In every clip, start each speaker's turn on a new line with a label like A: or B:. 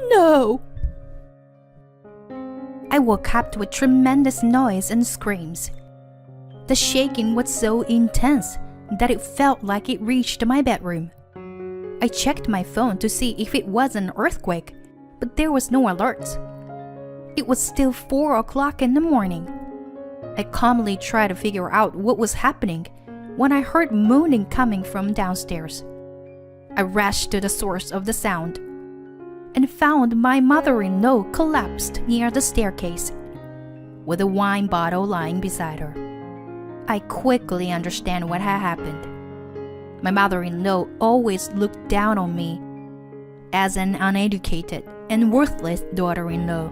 A: No! I woke up with tremendous noise and screams. The shaking was so intense that it felt like it reached my bedroom. I checked my phone to see if it was an earthquake, but there was no alerts. It was still 4 o'clock in the morning. I calmly tried to figure out what was happening when I heard moaning coming from downstairs. I rushed to the source of the sound and found my mother-in-law collapsed near the staircase, with a wine bottle lying beside her. I quickly understand what had happened. My mother-in-law always looked down on me as an uneducated and worthless daughter-in-law,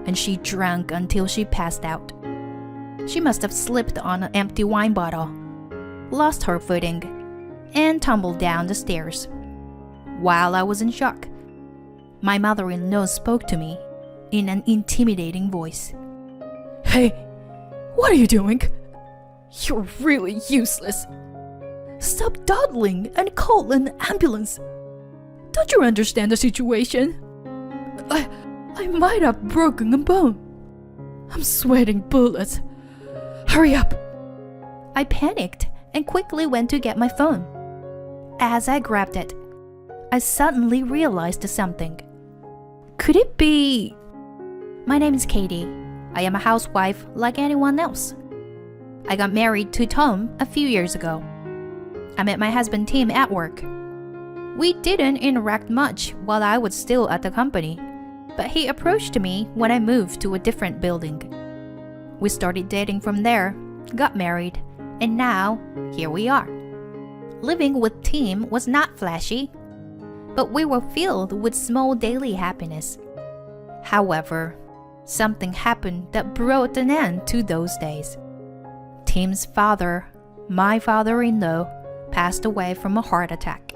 A: and she drank until she passed out. She must have slipped on an empty wine bottle, lost her footing, and tumbled down the stairs. While I was in shock, my mother-in-law spoke to me in an intimidating voice.
B: Hey, what are you doing? You're really useless. Stop dawdling and call an ambulance. Don't you understand the situation? I might have broken a bone. I'm sweating bullets. Hurry up.
A: I panicked and quickly went to get my phone. As I grabbed it, I suddenly realized something. Could it be... My name is Katie. I am a housewife like anyone else. I got married to Tom a few years ago. I met my husband Tim at work. We didn't interact much while I was still at the company, but he approached me when I moved to a different building. We started dating from there, got married, and now here we are. Living with Tim was not flashy, but we were filled with small daily happiness. However, something happened that brought an end to those days. Tim's father, my father-in-law, passed away from a heart attack.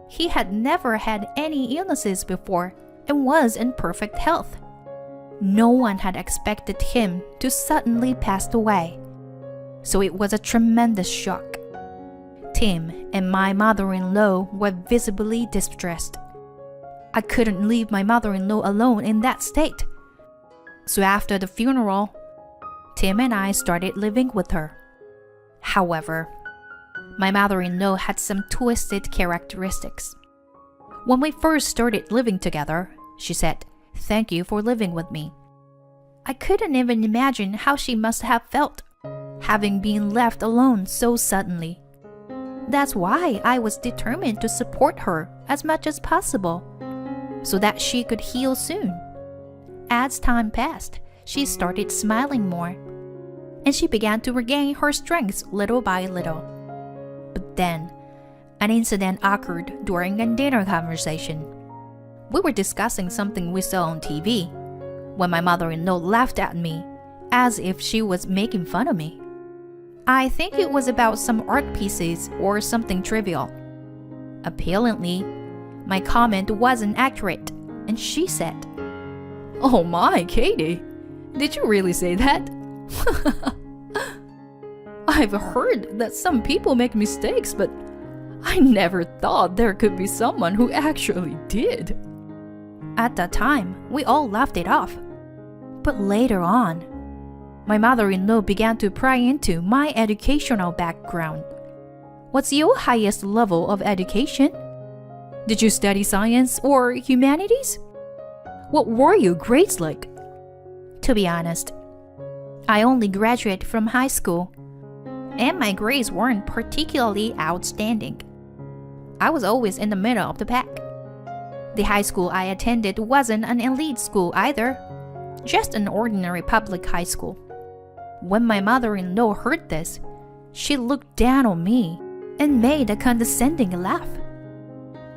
A: He had never had any illnesses before and was in perfect health. No one had expected him to suddenly pass away, so it was a tremendous shock. Tim and my mother-in-law were visibly distressed. I couldn't leave my mother-in-law alone in that state. So after the funeral, Tim and I started living with her. However, my mother-in-law had some twisted characteristics. When we first started living together, she said, "Thank you for living with me." I couldn't even imagine how she must have felt, having been left alone so suddenly. That's why I was determined to support her as much as possible, so that she could heal soon. As time passed, she started smiling more, and she began to regain her strength little by little. But then, an incident occurred during a dinner conversation. We were discussing something we saw on TV, when my mother-in-law laughed at me, as if she was making fun of me. I think it was about some art pieces or something trivial. Apparently, my comment wasn't accurate, and she said,
B: "Oh my, Katie, did you really say that?" I've heard that some people make mistakes, but I never thought there could be someone who actually did.
A: At that time, we all laughed it off. But later on, my mother-in-law began to pry into my educational background. What's your highest level of education? Did you study science or humanities? What were your grades like? To be honest, I only graduated from high school, and my grades weren't particularly outstanding. I was always in the middle of the pack. The high school I attended wasn't an elite school either, just an ordinary public high school. When my mother-in-law heard this, she looked down on me and made a condescending laugh.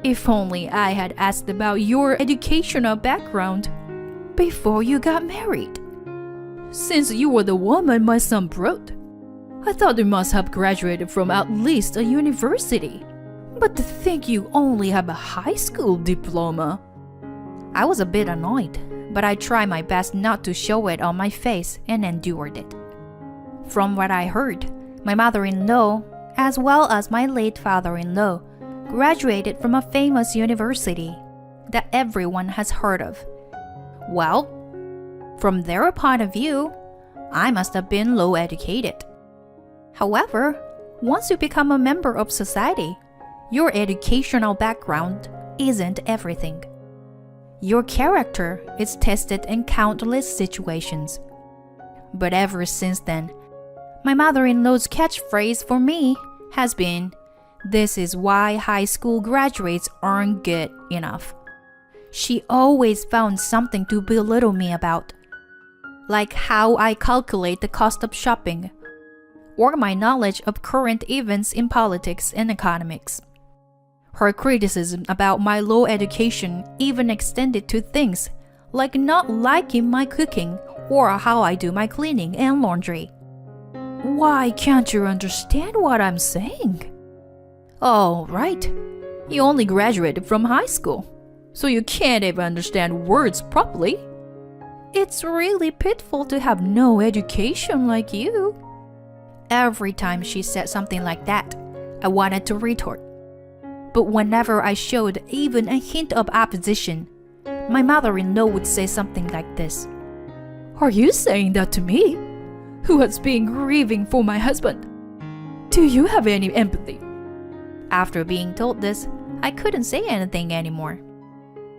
A: If only I had asked about your educational background before you got married. Since you were the woman my son brought, I thought you must have graduated from at least a university. But to think you only have a high school diploma. I was a bit annoyed, but I tried my best not to show it on my face and endured it. From what I heard, my mother-in-law, as well as my late father-in-law, graduated from a famous university, that everyone has heard of. Well, from their point of view, I must have been low educated. However, once you become a member of society, your educational background isn't everything. Your character is tested in countless situations. But ever since then, my mother-in-law's catchphrase for me has been, "This is why high school graduates aren't good enough." She always found something to belittle me about, like how I calculate the cost of shopping, or my knowledge of current events in politics and economics. Her criticism about my low education even extended to things like not liking my cooking or how I do my cleaning and laundry. Why can't you understand what I'm saying? Oh, right. You only graduated from high school, so you can't even understand words properly. It's really pitiful to have no education like you. Every time she said something like that, I wanted to retort. But whenever I showed even a hint of opposition, my mother-in-law would say something like this.
B: Are you saying that to me, who has been grieving for my husband? Do you have any empathy?
A: After being told this, I couldn't say anything anymore.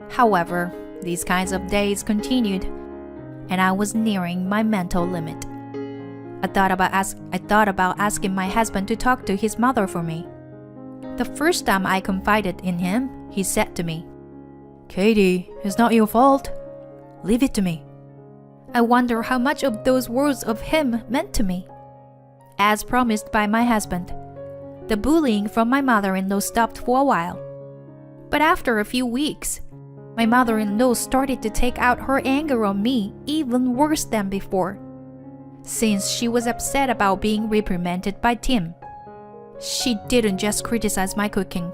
A: However, these kinds of days continued, and I was nearing my mental limit. I thought about asking my husband to talk to his mother for me. The first time I confided in him, he said to me, "Katie, it's not your fault. Leave it to me." I wonder how much of those words of him meant to me. As promised by my husband, the bullying from my mother-in-law stopped for a while. But after a few weeks, my mother-in-law started to take out her anger on me even worse than before. Since she was upset about being reprimanded by Tim, she didn't just criticize my cooking,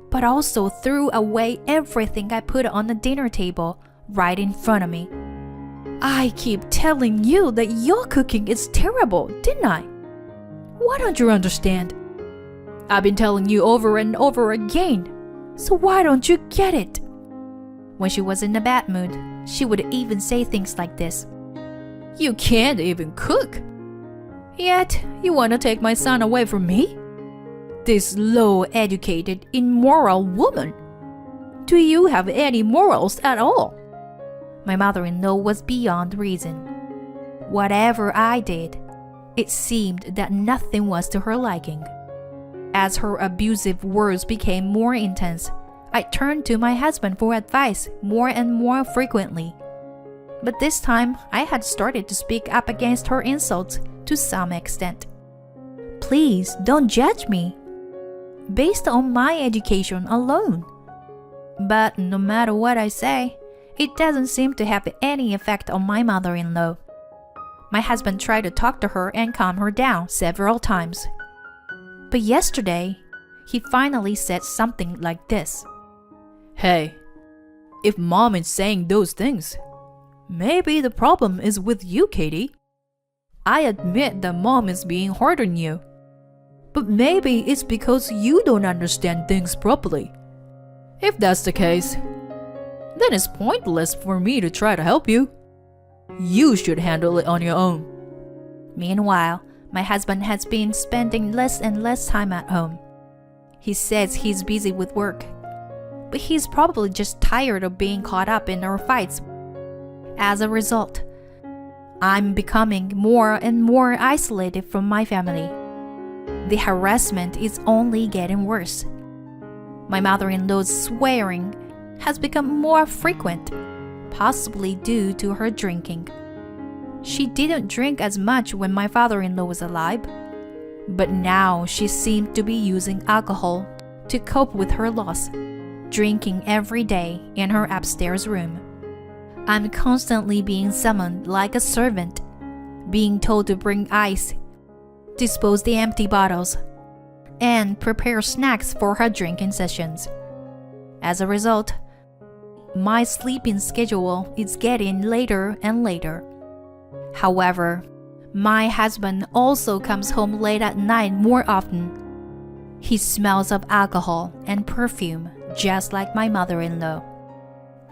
A: but also threw away everything I put on the dinner table right in front of me. I keep telling you that your cooking is terrible, didn't I? Why don't you understand? I've been telling you over and over again, so why don't you get it? When she was in a bad mood, she would even say things like this. You can't even cook. Yet, you want to take my son away from me? This low-educated, immoral woman. Do you have any morals at all? My mother-in-law was beyond reason. Whatever I did, it seemed that nothing was to her liking. As her abusive words became more intense, I turned to my husband for advice more and more frequently. But this time, I had started to speak up against her insults to some extent. Please don't judge me, based on my education alone. But no matter what I say, it doesn't seem to have any effect on my mother-in-law. My husband tried to talk to her and calm her down several times. But yesterday, he finally said something like this. Hey, if mom is saying those things, maybe the problem is with you, Katie. I admit that mom is being hard on you, but maybe it's because you don't understand things properly. If that's the case, then it's pointless for me to try to help you. You should handle it on your own. Meanwhile, my husband has been spending less and less time at home. He says he's busy with work, but he's probably just tired of being caught up in our fights. As a result, I'm becoming more and more isolated from my family. The harassment is only getting worse. My mother-in-law's swearing has become more frequent, possibly due to her drinking. She didn't drink as much when my father-in-law was alive, but now she seemed to be using alcohol to cope with her loss, drinking every day in her upstairs room. I'm constantly being summoned like a servant, being told to bring ice, dispose the empty bottles, and prepare snacks for her drinking sessions. As a result, my sleeping schedule is getting later and later. However, my husband also comes home late at night more often. He smells of alcohol and perfume just like my mother-in-law.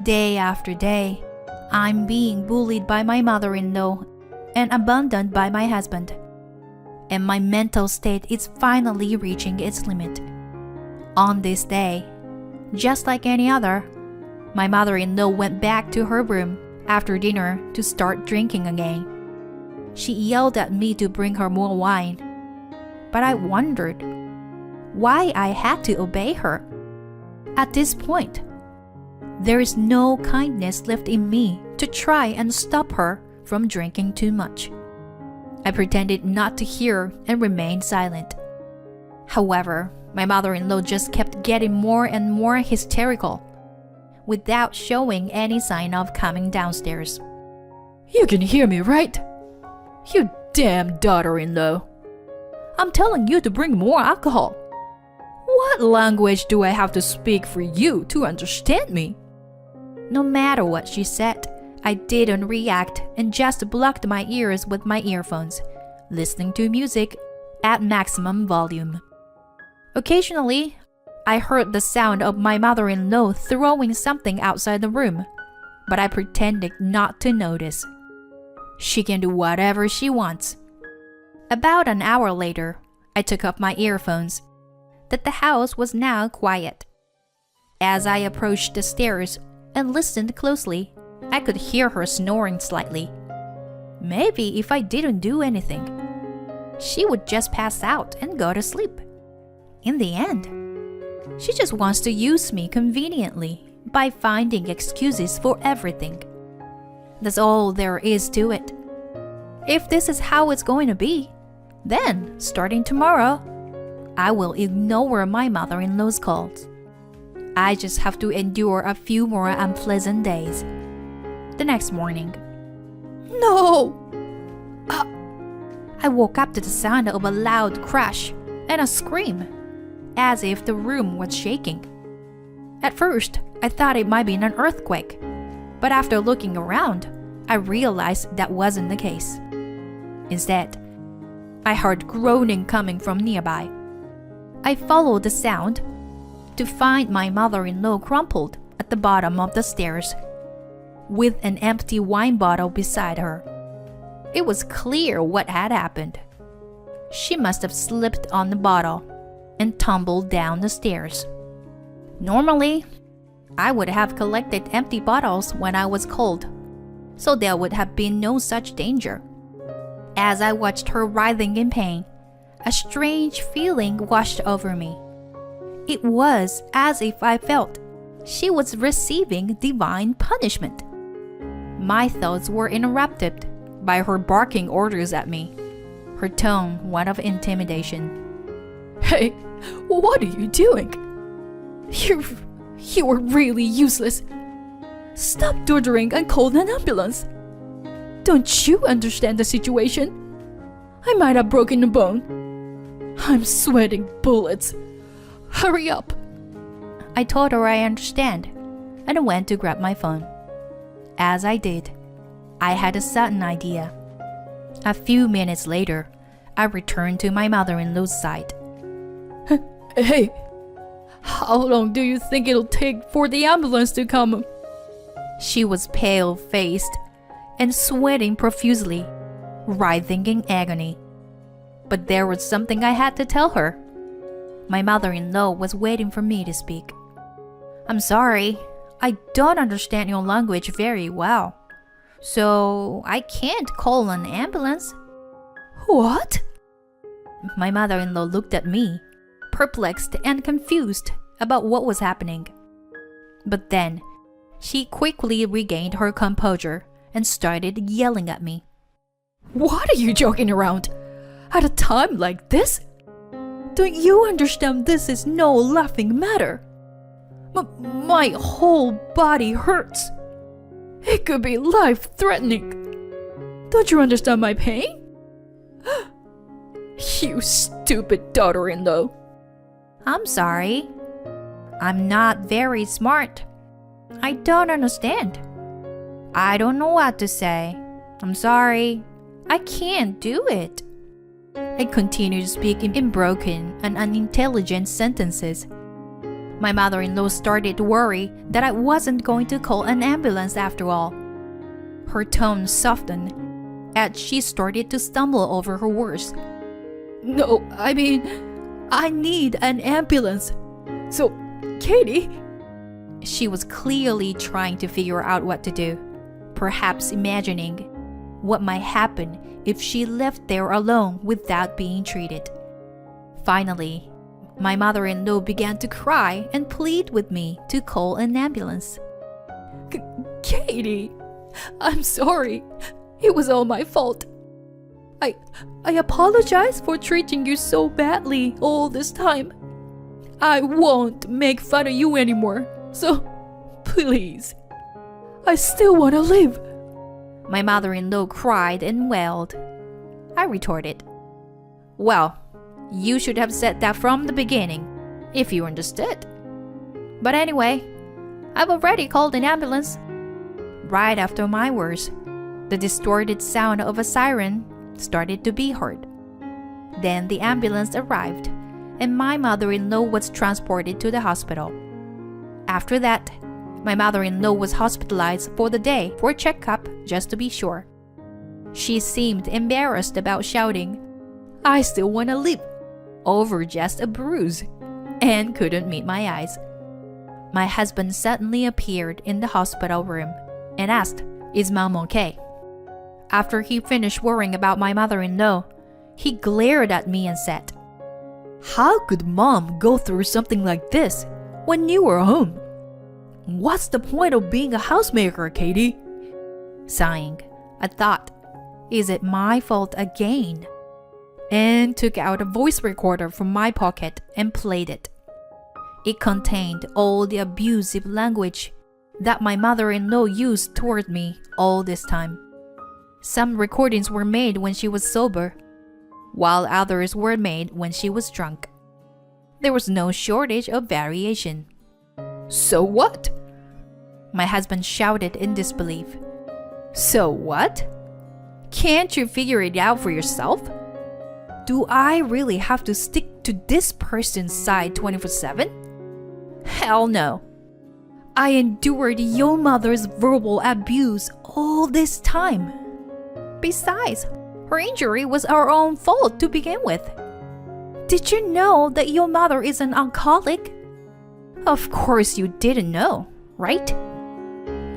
A: Day after day, I'm being bullied by my mother-in-law and abandoned by my husband. And my mental state is finally reaching its limit. On this day, just like any other, my mother-in-law went back to her room after dinner to start drinking again. She yelled at me to bring her more wine, but I wondered why I had to obey her. At this point, there is no kindness left in me to try and stop her from drinking too much. I pretended not to hear and remained silent. However, my mother-in-law just kept getting more and more hysterical, without showing any sign of coming downstairs.
B: You can hear me, right? You damn daughter-in-law. I'm telling you to bring more alcohol. What language do I have to speak for you to understand me?
A: No matter what she said, I didn't react and just blocked my ears with my earphones, listening to music at maximum volume. Occasionally, I heard the sound of my mother-in-law throwing something outside the room, but I pretended not to notice. She can do whatever she wants. About an hour later, I took off my earphones. That the house was now quiet. As I approached the stairs and listened closely, I could hear her snoring slightly. Maybe if I didn't do anything, she would just pass out and go to sleep. In the end, she just wants to use me conveniently by finding excuses for everything. That's all there is to it. If this is how it's going to be, then, starting tomorrow, I will ignore my mother-in-law's calls. I just have to endure a few more unpleasant days. The next morning,
B: No!
A: I woke up to the sound of a loud crash and a scream, as if the room was shaking. At first, I thought it might be an earthquake, but after looking around, I realized that wasn't the case. Instead, I heard groaning coming from nearby. I followed the sound to find my mother-in-law crumpled at the bottom of the stairs, with an empty wine bottle beside her. It was clear what had happened. She must have slipped on the bottle and tumbled down the stairs. Normally, I would have collected empty bottles when I was cold, so there would have been no such danger. As I watched her writhing in pain, a strange feeling washed over me. It was as if I felt she was receiving divine punishment. My thoughts were interrupted by her barking orders at me, her tone one of intimidation.
B: Hey, what are you doing? You are really useless. Stop doddering and call an ambulance. Don't you understand the situation? I might have broken a bone. I'm sweating bullets. Hurry up.
A: I told her I understand, and I went to grab my phone. As I did, I had a sudden idea. A few minutes later, I returned to my mother-in-law's side.
B: Hey, how long do you think it'll take for the ambulance to come?
A: She was pale-faced and sweating profusely, writhing in agony. But there was something I had to tell her. My mother-in-law was waiting for me to speak. I'm sorry, I don't understand your language very well, so I can't call an ambulance.
B: What?
A: My mother-in-law looked at me, perplexed and confused about what was happening. But then, she quickly regained her composure and started yelling at me.
B: What are you joking around? At a time like this? Don't you understand this is no laughing matter? My whole body hurts. It could be life-threatening. Don't you understand my pain? You stupid daughter-in-law.
A: I'm sorry. I'm not very smart. I don't understand. I don't know what to say. I'm sorry. I can't do it. I continued to speak in broken and unintelligent sentences. My mother-in-law started to worry that I wasn't going to call an ambulance after all. Her tone softened as she started to stumble over her words.
B: No, I mean, I need an ambulance. So, Katie...
A: She was clearly trying to figure out what to do, perhaps imagining what might happen if she left there alone without being treated. Finally, my mother-in-law began to cry and plead with me to call an ambulance.
B: Katie, I'm sorry. It was all my fault. I apologize for treating you so badly all this time. I won't make fun of you anymore. So, please. I still want to live.
A: My mother-in-law cried and wailed. I retorted, "Well, you should have said that from the beginning, if you understood. But anyway, I've already called an ambulance." Right after my words, the distorted sound of a siren started to be heard. Then the ambulance arrived, and my mother-in-law was transported to the hospital. After that, my mother-in-law was hospitalized for the day for a checkup just to be sure. She seemed embarrassed about shouting, "I still want to live," over just a bruise, and couldn't meet my eyes. My husband suddenly appeared in the hospital room and asked, "Is Mom okay?" After he finished worrying about my mother-in-law, he glared at me and said,
B: "How could Mom go through something like this when you were home? What's the point of being a housemaker, Katie?"
A: Sighing, I thought, is it my fault again? And took out a voice recorder from my pocket and played it. It contained all the abusive language that my mother-in-law used toward me all this time. Some recordings were made when she was sober, while others were made when she was drunk. There was no shortage of variation.
B: "So what?"
A: My husband shouted in disbelief.
B: "So what?
A: Can't you figure it out for yourself? Do I really have to stick to this person's side 24/7? Hell no. I endured your mother's verbal abuse all this time. Besides, her injury was our own fault to begin with. Did you know that your mother is an alcoholic? Of course you didn't know, right?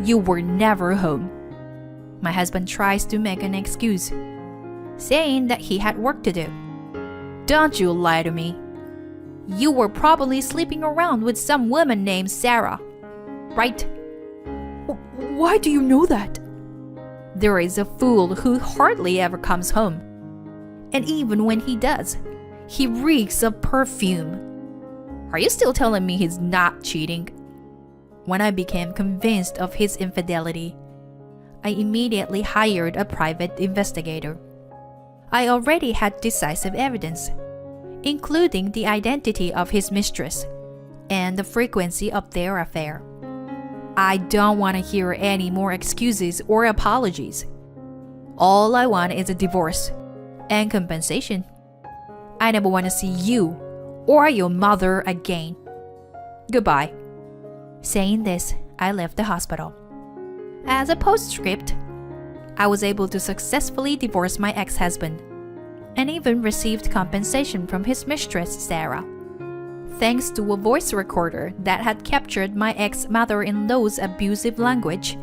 A: You were never home." My husband tries to make an excuse, saying that he had work to do. "Don't you lie to me. You were probably sleeping around with some woman named Sarah, right?"
B: "Why do you know that?"
A: "There is a fool who hardly ever comes home. And even when he does, he reeks of perfume. Are you still telling me he's not cheating?" When I became convinced of his infidelity, I immediately hired a private investigator. I already had decisive evidence, including the identity of his mistress and the frequency of their affair. I don't want to hear any more excuses or apologies. All I want is a divorce and compensation. I never want to see you or your mother again. Goodbye." Saying this, I left the hospital. As a postscript, I was able to successfully divorce my ex-husband and even received compensation from his mistress, Sarah. Thanks to a voice recorder that had captured my ex-mother-in-law's abusive language,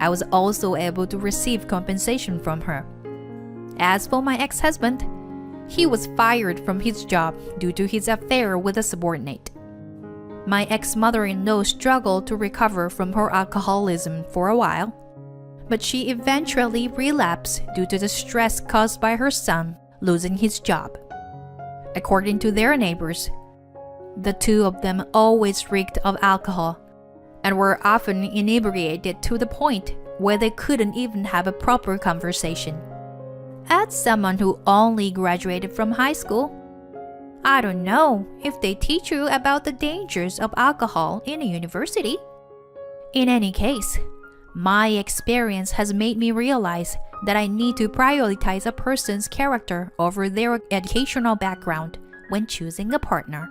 A: I was also able to receive compensation from her. As for my ex-husband, he was fired from his job due to his affair with a subordinate. My ex-mother-in-law struggled to recover from her alcoholism for a while, but she eventually relapsed due to the stress caused by her son losing his job. According to their neighbors, the two of them always reeked of alcohol and were often inebriated to the point where they couldn't even have a proper conversation. As someone who only graduated from high school, I don't know if they teach you about the dangers of alcohol in a university. In any case, my experience has made me realize that I need to prioritize a person's character over their educational background when choosing a partner.